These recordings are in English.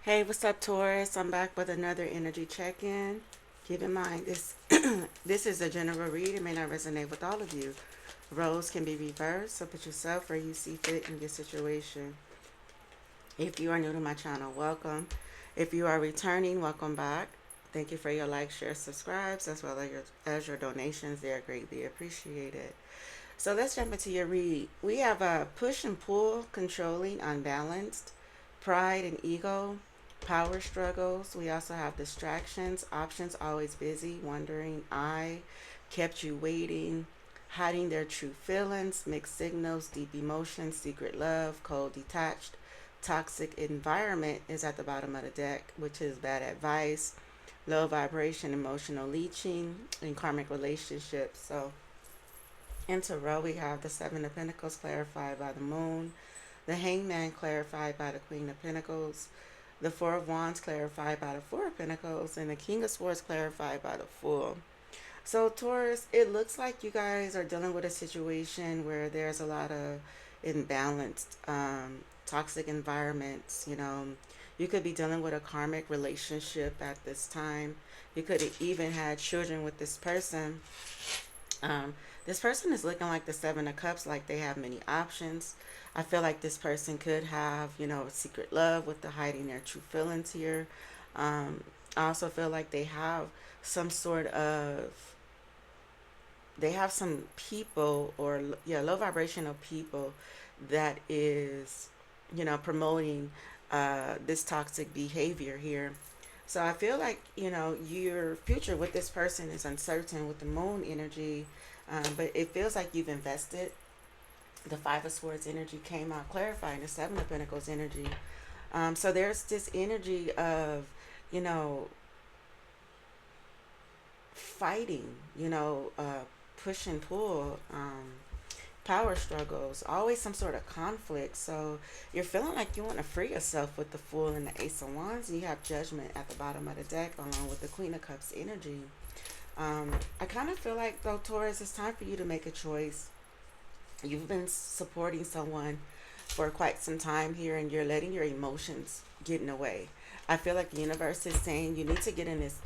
Hey, what's up, Taurus? I'm back with another energy check-in. Keep in mind, this this is a general read. It may not resonate with all of you. Roles can be reversed, so put yourself where you see fit in your situation. If you are new to my channel, welcome. If you are returning, welcome back. Thank you for your likes, shares, subscribes, as well as your donations. They are greatly appreciated. So let's jump into your read. We have a push and pull, controlling, unbalanced, pride and ego, power struggles. We also have distractions, options always busy, wondering, I kept you waiting, hiding their true feelings, mixed signals, deep emotions, secret love, cold detached, toxic environment is at the bottom of the deck, which is bad advice, low vibration, emotional leeching, and karmic relationships. So in Tarot, we have the Seven of Pentacles clarified by the Moon, the Hangman clarified by the Queen of Pentacles, the Four of Wands clarified by the Four of Pentacles, and the King of Swords clarified by the Fool. So, Taurus, it looks like you guys are dealing with a situation where there's a lot of imbalanced, toxic environments. You could be dealing with a karmic relationship at this time. You could have even had children with this person. This person is looking like the Seven of Cups, like they have many options. I feel like this person could have, a secret love with the hiding their true feelings here. I also feel like some sort of, they have some people or, yeah, low vibrational people that is, promoting this toxic behavior here. So I feel like, your future with this person is uncertain with the moon energy, but it feels like you've invested. The Five of Swords energy came out clarifying the Seven of Pentacles energy. So there's this energy of, you know, fighting, push and pull, power struggles, always some sort of conflict. So you're feeling like you want to free yourself with the Fool and the Ace of Wands. And you have Judgment at the bottom of the deck along with the Queen of Cups energy. I kind of feel like, though, Taurus, it's time for you to make a choice. You've been supporting someone for quite some time here, and you're letting your emotions get in the way. I feel like the universe is saying you need to get in this,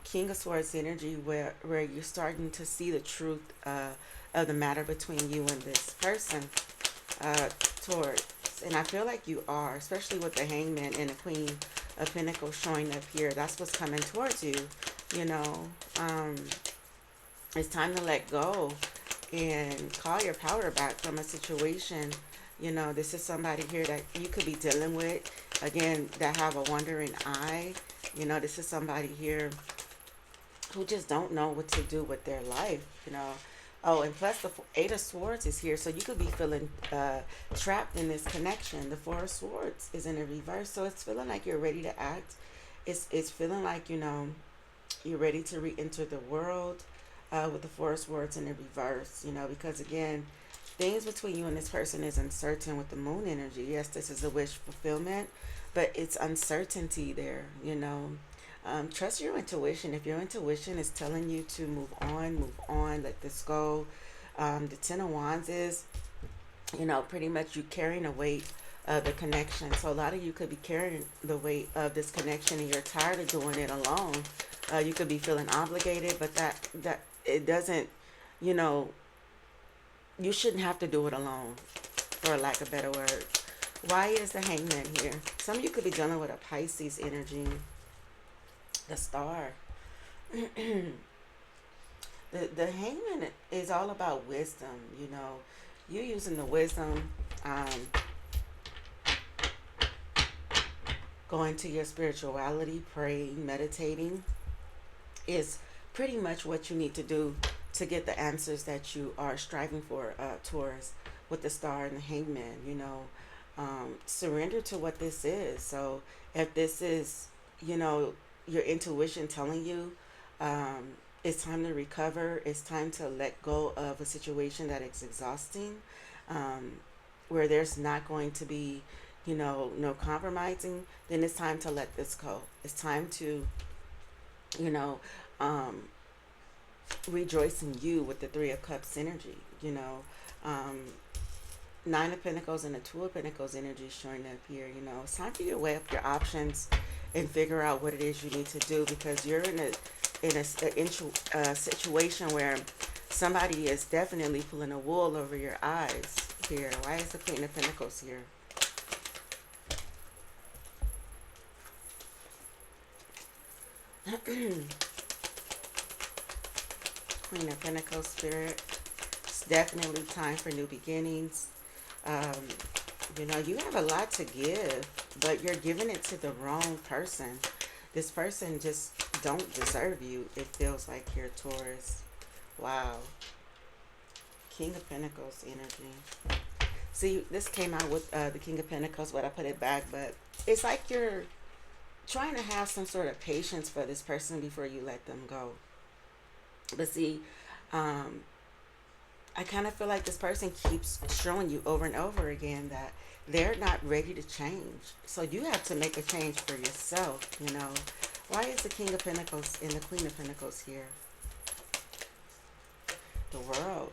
King of Swords energy where you're starting to see the truth of the matter between you and this person, uh, Taurus. And I feel like you are, especially with the Hangman and the Queen of Pentacles showing up here. That's what's coming towards you. You know, um, it's time to let go and call your power back from a situation. This is somebody here that you could be dealing with, again, that have a wandering eye. This is somebody here who just don't know what to do with their life. Oh, and plus the Eight of Swords is here, so you could be feeling trapped in this connection. The Four of Swords is in a reverse, so it's feeling like you're ready to act. It's feeling like, you're ready to re-enter the world, with the Four of Swords in the reverse, because again, things between you and this person is uncertain with the moon energy. Yes, this is a wish fulfillment, but it's uncertainty there. Trust your intuition. If your intuition is telling you to move on, let this go. The Ten of Wands is, pretty much you carrying the weight of the connection. So a lot of you could be carrying the weight of this connection, and you're tired of doing it alone. You could be feeling obligated, but that it doesn't, you know, you shouldn't have to do it alone, for lack of better word. Why is the Hangman here? Some of you could be dealing with a Pisces energy, the Star. The Hangman is all about wisdom. You using the wisdom, um, going to your spirituality, praying, meditating is pretty much what you need to do to get the answers that you are striving for, Taurus, with the Star and the Hangman. Surrender to what this is. So if this is, you know, your intuition telling you, it's time to recover, it's time to let go of a situation that is exhausting, um, where there's not going to be, no compromising, then it's time to let this go. It's time to, you know, um, rejoice in you with the Three of Cups energy. Um, Nine of Pentacles and the Two of Pentacles energy showing up here. You know, it's time for you to weigh up your options and figure out what it is you need to do, because you're in a situation where somebody is definitely pulling a wool over your eyes here. Why is the Queen of Pentacles here? Queen of Pentacles spirit. It's definitely time for new beginnings. Um, you know, you have a lot to give, but you're giving it to the wrong person. This person just don't deserve you, it feels like here, Taurus. Wow. King of Pentacles energy. See, this came out with the King of Pentacles, but I put it back, but it's like you're trying to have some sort of patience for this person before you let them go. But see, um, I kind of feel like this person keeps showing you over and over again that they're not ready to change. So you have to make a change for yourself, you know. Why is the King of Pentacles and the Queen of Pentacles here? The World.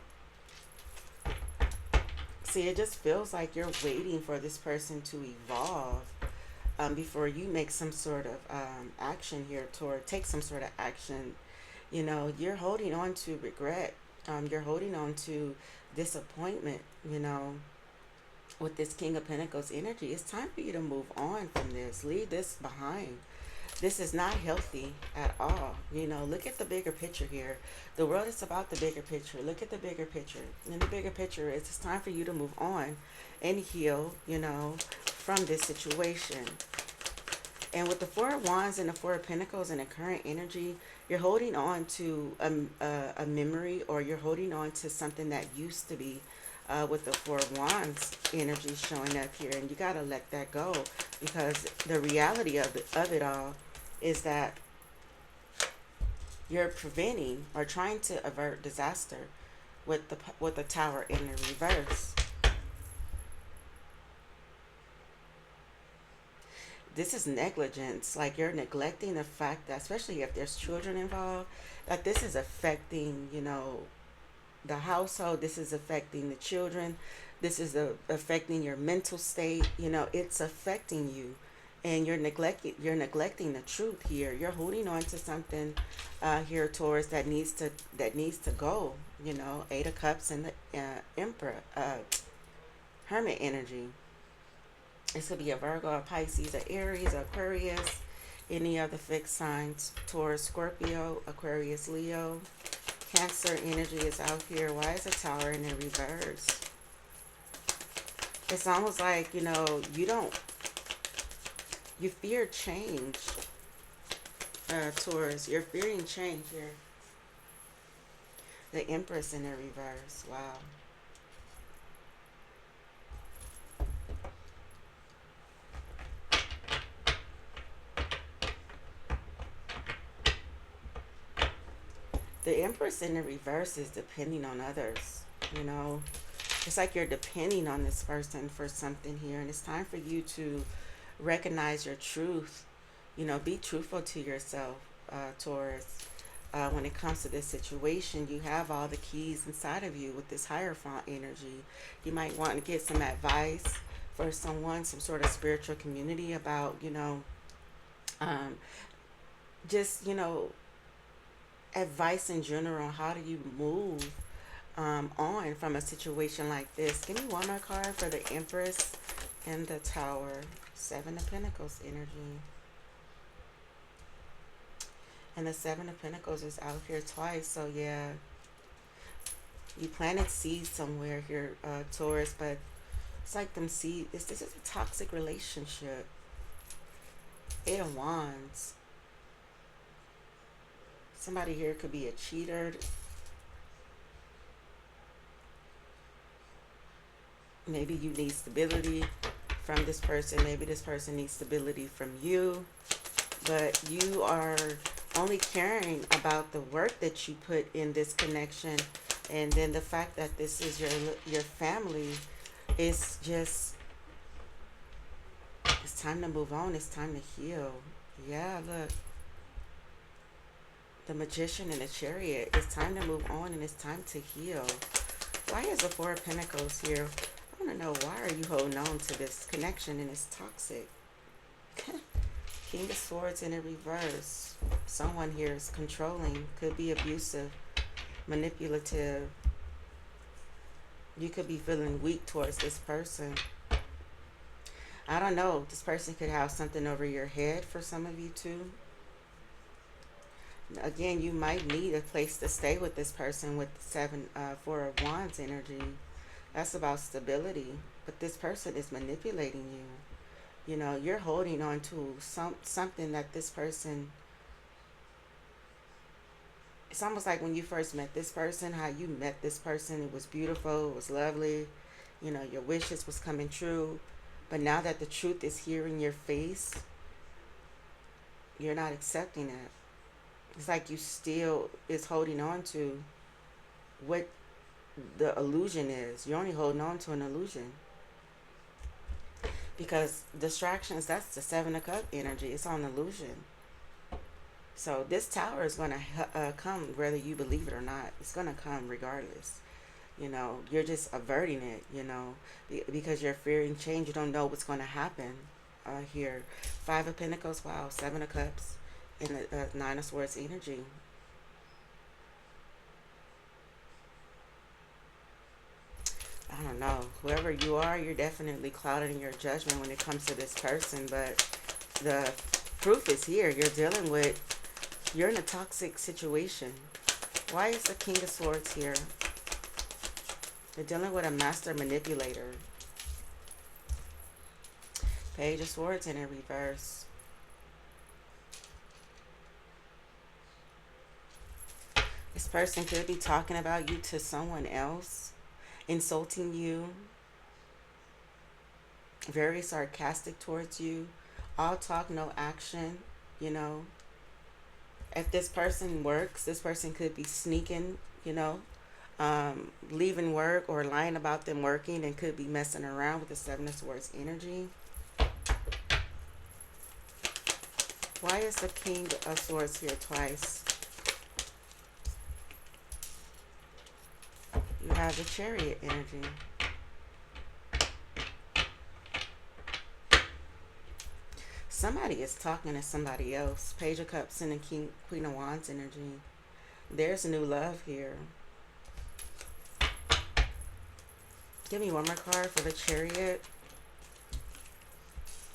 See, it just feels like you're waiting for this person to evolve before you make some sort of action here, toward take some sort of action. You know, you're holding on to regret. You're holding on to disappointment, you know, with this King of Pentacles energy. It's time for you to move on from this. Leave this behind. This is not healthy at all. You know, look at the bigger picture here. The world is about the bigger picture. Look at the bigger picture. And the bigger picture is it's time for you to move on and heal, you know, from this situation. And with the Four of Wands and the Four of Pentacles and the current energy, you're holding on to a memory, or you're holding on to something that used to be, with the Four of Wands energy showing up here. And you got to let that go, because the reality of it all is that you're preventing or trying to avert disaster with the Tower in the reverse. This is negligence. Like, you're neglecting the fact that, especially if there's children involved, that this is affecting, you know, the household. This is affecting the children. This is affecting your mental state. You know, it's affecting you, and you're neglecting the truth here. You're holding on to something here, Taurus, that needs to go. You know, Eight of Cups and the Emperor, Hermit energy. This could be a Virgo, a Pisces, a Aries, Aquarius, any other fixed signs. Taurus, Scorpio, Aquarius, Leo. Cancer energy is out here. Why is a Tower in the reverse? It's almost like, you know, you fear change, Taurus. You're fearing change here. The Empress in the reverse. Wow. The Empress in the reverse is depending on others, you know. It's like you're depending on this person for something here, and it's time for you to recognize your truth. You know, be truthful to yourself, Taurus. When it comes to this situation, you have all the keys inside of you with this Hierophant energy. You might want to get some advice for someone, some sort of spiritual community about, you know, um, just, you know, advice in general. How do you move on from a situation like this? Give me one more card for the Empress and the Tower. Seven of Pentacles energy. And the Seven of Pentacles is out here twice. So yeah, you planted seeds somewhere here, Taurus, but it's like them seeds. This is a toxic relationship. Eight of Wands. Somebody here could be a cheater. Maybe you need stability from this person. Maybe this person needs stability from you. But you are only caring about the work that you put in this connection. And then the fact that this is your family is just, it's time to move on. It's time to heal. Yeah, look. The Magician and the Chariot. It's time to move on and it's time to heal. Why is the Four of Pentacles here? I want to know, why are you holding on to this connection and it's toxic? King of Swords in a reverse. Someone here is controlling, could be abusive, manipulative. You could be feeling weak towards this person. I don't know. This person could have something over your head for some of you too. Again, you might need a place to stay with this person with Four of Wands energy. That's about stability. But this person is manipulating you. You know, you're holding on to something that this person. It's almost like when you first met this person, how you met this person. It was beautiful. It was lovely. You know, your wishes was coming true. But now that the truth is here in your face, you're not accepting it. It's like you still is holding on to what the illusion is. You're only holding on to an illusion. Because distractions, that's the Seven of Cups energy. It's on illusion. So this tower is going to come whether you believe it or not. It's going to come regardless. You know, you're just averting it, you know, because you're fearing change. You don't know what's going to happen here. Five of Pentacles, wow, Seven of Cups, and the Nine of Swords energy. I don't know. Whoever you are, you're definitely clouded in your judgment when it comes to this person. But the proof is here. You're in a toxic situation. Why is the King of Swords here? You're dealing with a master manipulator. Page of Swords in a reverse. This person could be talking about you to someone else, insulting you, very sarcastic towards you, all talk, no action, you know. If this person works, this person could be sneaking, you know, leaving work or lying about them working, and could be messing around with the Seven of Swords energy. Why is the King of Swords here twice? You have the Chariot energy. Somebody is talking to somebody else. Page of Cups and the Queen of Wands energy. There's new love here. Give me one more card for the Chariot.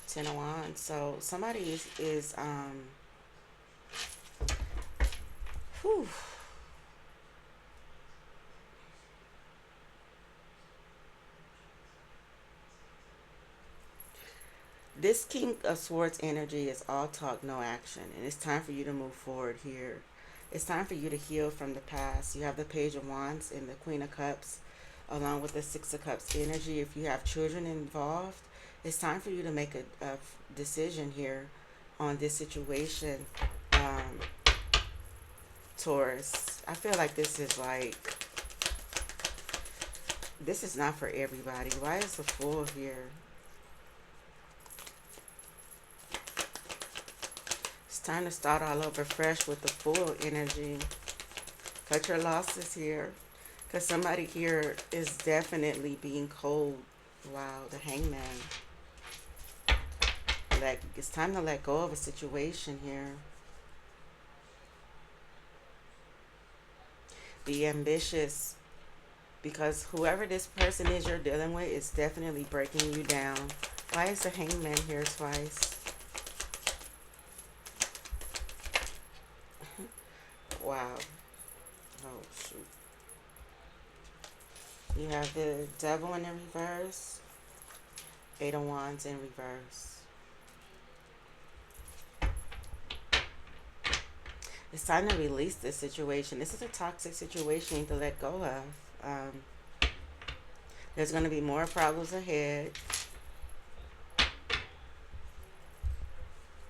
Ten of Wands. So somebody is whew. This King of Swords energy is all talk, no action. And it's time for you to move forward here. It's time for you to heal from the past. You have the Page of Wands and the Queen of Cups, along with the Six of Cups energy. If you have children involved, it's time for you to make a decision here on this situation, Taurus. I feel like this is not for everybody. Why is the Fool here? It's time to start all over fresh with the Fool energy. Cut your losses here. Because somebody here is definitely being cold. Wow, the Hangman. It's time to let go of a situation here. Be ambitious. Because whoever this person is you're dealing with is definitely breaking you down. Why is the Hangman here twice? Wow. Oh, shoot. You have the Devil in the reverse. Eight of Wands in reverse. It's time to release this situation. This is a toxic situation you need to let go of. There's going to be more problems ahead.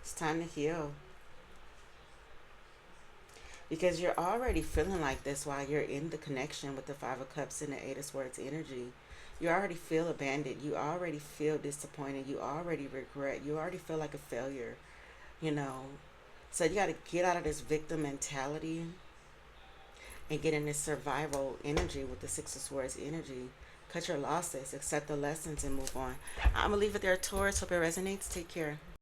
It's time to heal. Because you're already feeling like this while you're in the connection with the Five of Cups and the Eight of Swords energy. You already feel abandoned. You already feel disappointed. You already regret. You already feel like a failure, you know. So you got to get out of this victim mentality and get in this survival energy with the Six of Swords energy. Cut your losses, accept the lessons, and move on. I'm going to leave it there, Taurus. Hope it resonates. Take care.